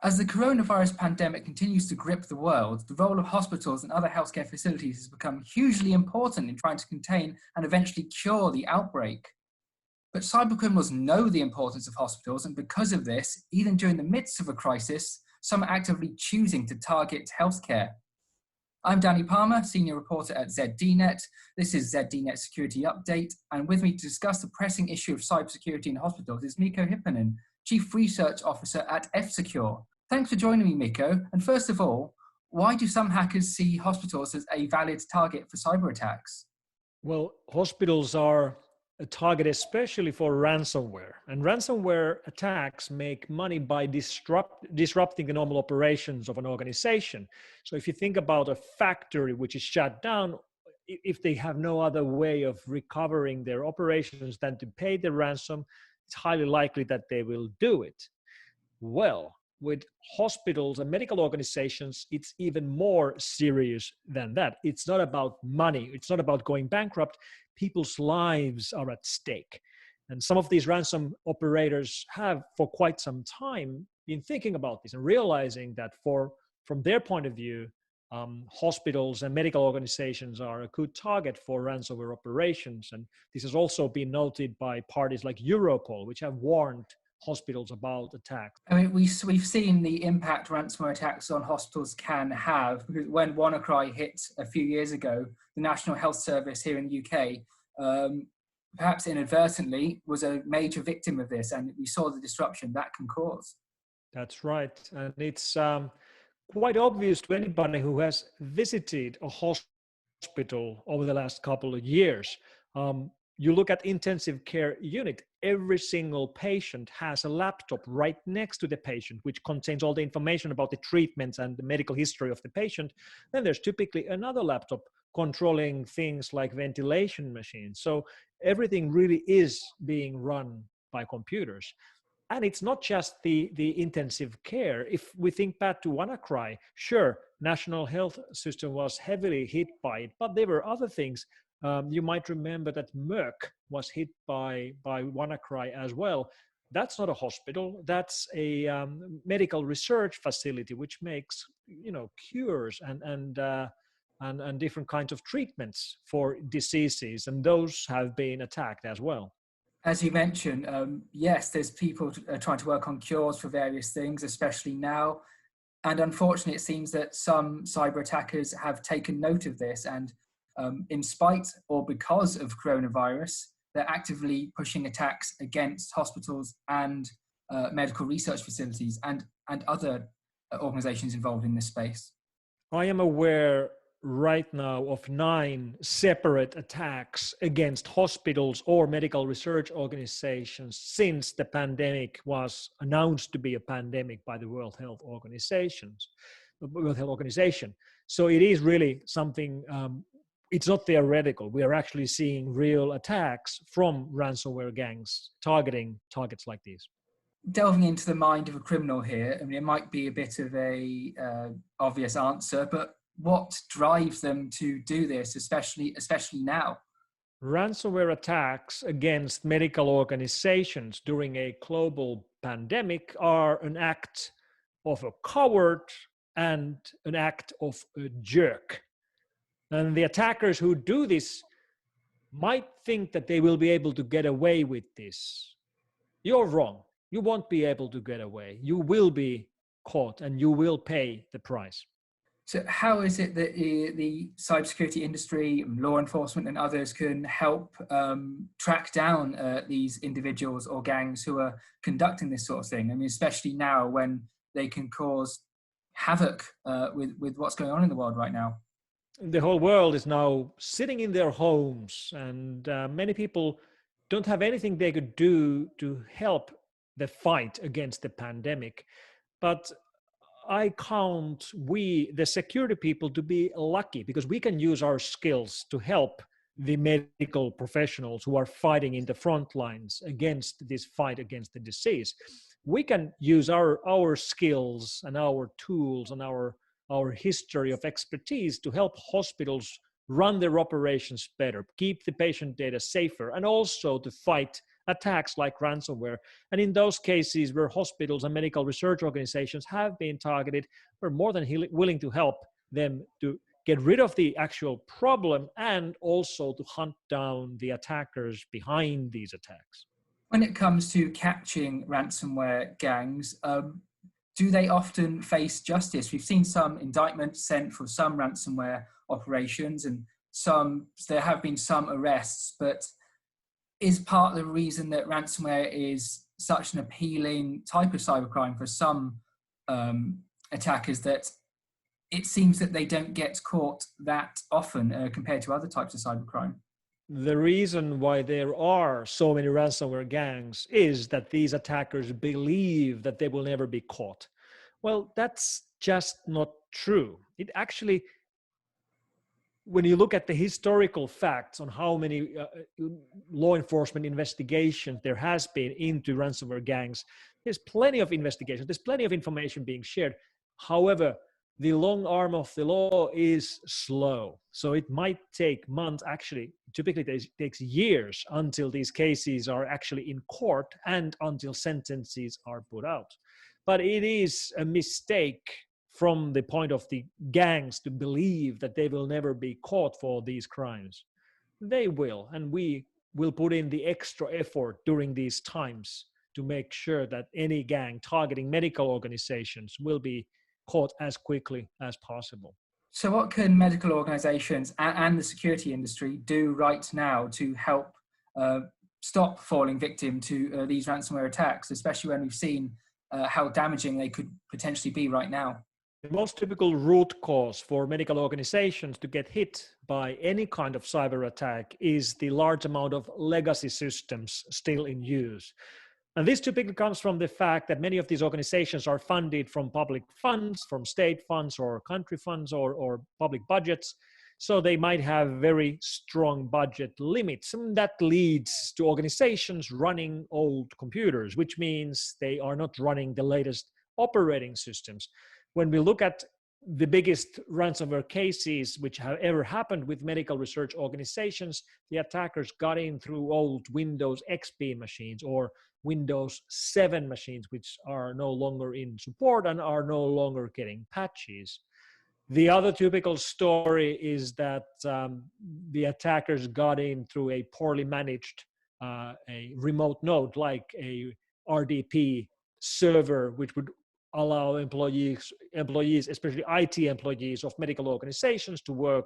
As the coronavirus pandemic continues to grip the world, the role of hospitals and other healthcare facilities has become hugely important in trying to contain and eventually cure the outbreak. But cybercriminals know the importance of hospitals, and because of this, even during the midst of a crisis, some are actively choosing to target healthcare. I'm Danny Palmer, Senior Reporter at ZDNet. This is ZDNet Security Update, and with me to discuss the pressing issue of cybersecurity in hospitals is Mikko Hyppönen, Chief Research Officer at F-Secure. Thanks for joining me, Mikko. And first of all, why do some hackers see hospitals as a valid target for cyber attacks? Well, hospitals are a target especially for ransomware. And ransomware attacks make money by disrupting the normal operations of an organization. So if you think about a factory which is shut down, if they have no other way of recovering their operations than to pay the ransom, it's highly likely that they will do it. Well, with hospitals and medical organizations, it's even more serious than that. It's not about money. It's not about going bankrupt. People's lives are at stake. And some of these ransom operators have for quite some time been thinking about this and realizing that from their point of view, hospitals and medical organizations are a good target for ransomware operations. And this has also been noted by parties like Europol, which have warned hospitals about attacks. I mean, we've seen the impact ransomware attacks on hospitals can have, because when WannaCry hit a few years ago, the National Health Service here in the UK, perhaps inadvertently, was a major victim of this, and we saw the disruption that can cause. That's right. And it's quite obvious to anybody who has visited a hospital over the last couple of years. You look at intensive care unit, every single patient has a laptop right next to the patient, which contains all the information about the treatments and the medical history of the patient. Then there's typically another laptop controlling things like ventilation machines. So everything really is being run by computers. And it's not just the intensive care. If we think back to WannaCry, sure, National Health System was heavily hit by it, but there were other things. You might remember that Merck was hit by WannaCry as well. That's not a hospital. That's a medical research facility which makes cures and different kinds of treatments for diseases, and those have been attacked as well. As you mentioned, yes, there's people trying to work on cures for various things, especially now. And unfortunately, it seems that some cyber attackers have taken note of this, and in spite or because of coronavirus, they're actively pushing attacks against hospitals and medical research facilities and other organizations involved in this space. I am aware right now of 9 separate attacks against hospitals or medical research organizations since the pandemic was announced to be a pandemic by the World Health Organization. So it is really something, it's not theoretical. We are actually seeing real attacks from ransomware gangs targeting targets like these. Delving into the mind of a criminal here, I mean, it might be a bit of a obvious answer, but what drives them to do this, especially now? Ransomware attacks against medical organizations during a global pandemic are an act of a coward and an act of a jerk. And the attackers who do this might think that they will be able to get away with this. You're wrong. You won't be able to get away. You will be caught and you will pay the price. So how is it that the cybersecurity industry, law enforcement and others can help track down these individuals or gangs who are conducting this sort of thing? I mean, especially now when they can cause havoc with what's going on in the world right now. The whole world is now sitting in their homes, and many people don't have anything they could do to help the fight against the pandemic. But I count we, the security people, to be lucky because we can use our skills to help the medical professionals who are fighting in the front lines against this fight against the disease. We can use our skills and our tools and our history of expertise to help hospitals run their operations better, keep the patient data safer, and also to fight attacks like ransomware. And in those cases where hospitals and medical research organizations have been targeted, we're more than willing to help them to get rid of the actual problem and also to hunt down the attackers behind these attacks. When it comes to catching ransomware gangs, do they often face justice? We've seen some indictments sent for some ransomware operations, and there have been some arrests, but is part of the reason that ransomware is such an appealing type of cybercrime for some attackers that it seems that they don't get caught that often compared to other types of cybercrime? The reason why there are so many ransomware gangs is that these attackers believe that they will never be caught. Well, that's just not true. It actually, when you look at the historical facts on how many law enforcement investigations there has been into ransomware gangs, there's plenty of investigations, there's plenty of information being shared. However, the long arm of the law is slow. So it might take months, actually, typically it takes years until these cases are actually in court and until sentences are put out. But it is a mistake from the point of the gangs to believe that they will never be caught for these crimes. They will, and we will put in the extra effort during these times to make sure that any gang targeting medical organizations will be caught as quickly as possible. So what can medical organizations and the security industry do right now to help stop falling victim to these ransomware attacks, especially when we've seen how damaging they could potentially be right now? The most typical root cause for medical organizations to get hit by any kind of cyber attack is the large amount of legacy systems still in use. And this typically comes from the fact that many of these organizations are funded from public funds, from state funds or country funds or public budgets. So they might have very strong budget limits. And that leads to organizations running old computers, which means they are not running the latest operating systems. When we look at the biggest ransomware cases which have ever happened with medical research organizations, the attackers got in through old Windows XP machines or Windows 7 machines, which are no longer in support and are no longer getting patches. The other typical story is that the attackers got in through a poorly managed a remote node like a RDP server, which would allow employees, especially IT employees of medical organizations, to work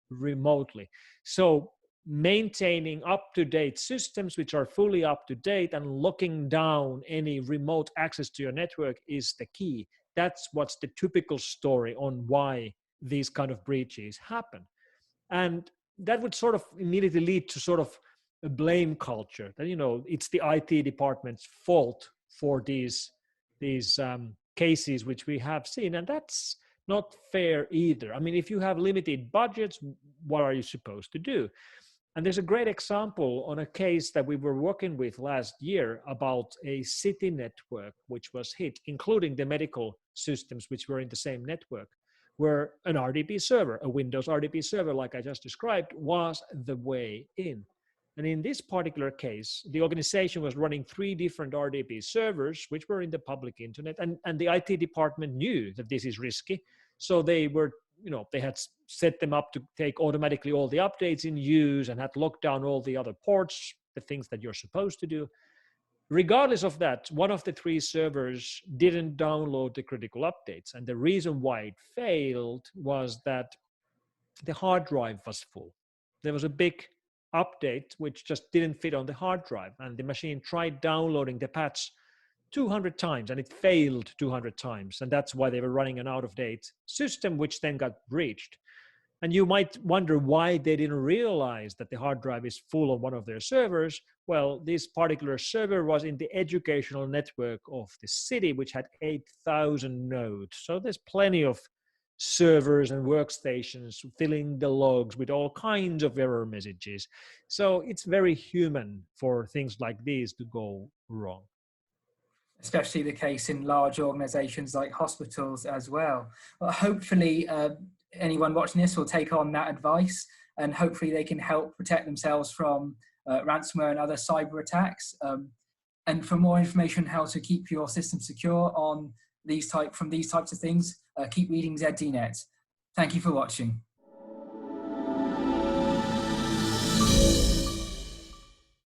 remotely. So maintaining up-to-date systems which are fully up-to-date and locking down any remote access to your network is the key. That's what's the typical story on why these kind of breaches happen. And that would sort of immediately lead to sort of a blame culture that, you know, it's the IT department's fault for these cases which we have seen. And that's not fair either. I mean, if you have limited budgets, what are you supposed to do? And there's a great example on a case that we were working with last year about a city network which was hit, including the medical systems which were in the same network, where an RDP server, a Windows RDP server, like I just described, was the way in. And in this particular case, the organization was running 3 different RDP servers, which were in the public internet, and the IT department knew that this is risky. So they were, you know, they had set them up to take automatically all the updates in use and had locked down all the other ports, the things that you're supposed to do. Regardless of that, one of the 3 servers didn't download the critical updates. And the reason why it failed was that the hard drive was full. There was a big update which just didn't fit on the hard drive, and the machine tried downloading the patch 200 times and it failed 200 times, and that's why they were running an out-of-date system which then got breached. And you might wonder why they didn't realize that the hard drive is full on one of their servers. Well, this particular server was in the educational network of the city, which had 8,000 nodes. So there's plenty of servers and workstations filling the logs with all kinds of error messages. So it's very human for things like these to go wrong. Especially the case in large organizations like hospitals as well. Well, hopefully anyone watching this will take on that advice, and hopefully they can help protect themselves from ransomware and other cyber attacks. And for more information how to keep your system secure on from these types of things, keep reading ZDNet. Thank you for watching.